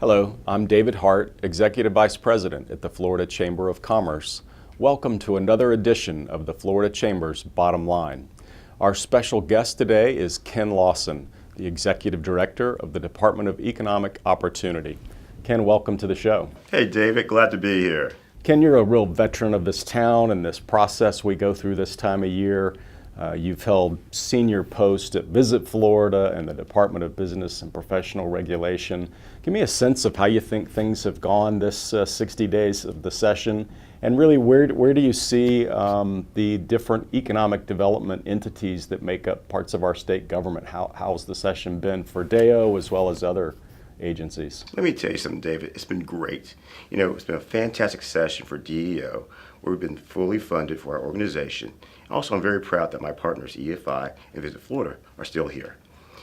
Hello, I'm David Hart, Executive Vice President at the Florida Chamber of Commerce. Welcome to another edition of the Florida Chamber's Bottom Line. Our special guest today is Ken Lawson, the Executive Director of the Department of Economic Opportunity. Ken, welcome to the show. Hey David, glad to be here. Ken, you're a real veteran of this town and this process we go through this time of year. You've held senior posts at Visit Florida and the Department of Business and Professional Regulation. Give me a sense of how you think things have gone this 60 days of the session, and really where do you see the different economic development entities that make up parts of our state government? How's the session been for DEO as well as other agencies? Let me tell you something, David. It's been great. It's been a fantastic session for DEO, where we've been fully funded for our organization. Also, I'm very proud that my partners, EFI and Visit Florida, are still here.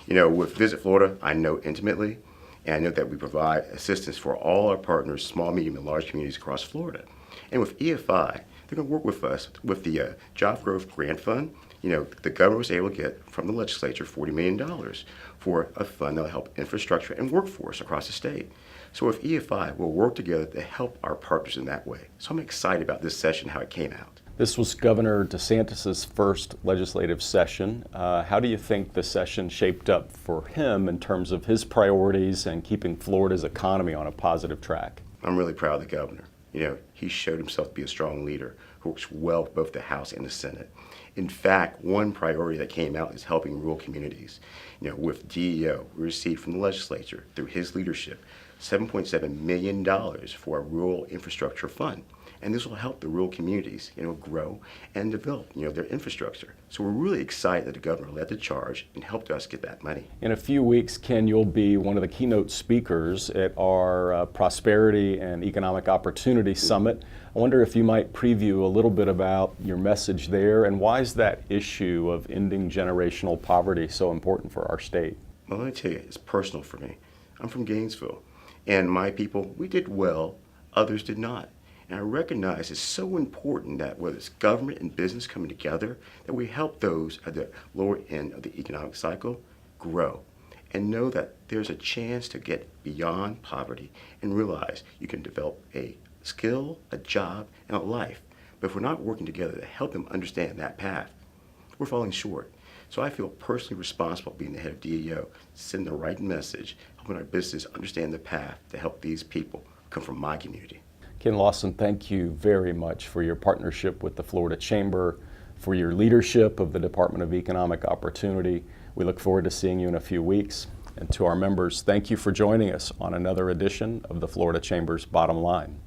With Visit Florida, I know intimately, and I know that we provide assistance for all our partners, small, medium, and large communities across Florida. And with EFI, they're going to work with us with the Job Growth Grant Fund. The governor was able to get from the legislature $40 million for a fund that will help infrastructure and workforce across the state. So with EFI, we'll work together to help our partners in that way. So I'm excited about this session, how it came out. This was Governor DeSantis' first legislative session. How do you think the session shaped up for him in terms of his priorities and keeping Florida's economy on a positive track? I'm really proud of the governor. He showed himself to be a strong leader who works well with both the House and the Senate. In fact, one priority that came out is helping rural communities. With DEO, we received from the legislature, through his leadership, $7.7 million for a rural infrastructure fund. And this will help the rural communities, grow and develop, their infrastructure. So we're really excited that the governor led the charge and helped us get that money. In a few weeks, Ken, you'll be one of the keynote speakers at our Prosperity and Economic Opportunity Summit. I wonder if you might preview a little bit about your message there, and why is that issue of ending generational poverty so important for our state? Well, let me tell you, it's personal for me. I'm from Gainesville, and my people, we did well, others did not. And I recognize it's so important that whether it's government and business coming together, that we help those at the lower end of the economic cycle grow and know that there's a chance to get beyond poverty and realize you can develop a skill, a job, and a life. But if we're not working together to help them understand that path, we're falling short. So I feel personally responsible being the head of DEO, sending the right message, helping our business understand the path to help these people come from my community. Ken Lawson, thank you very much for your partnership with the Florida Chamber, for your leadership of the Department of Economic Opportunity. We look forward to seeing you in a few weeks. And to our members, thank you for joining us on another edition of the Florida Chamber's Bottom Line.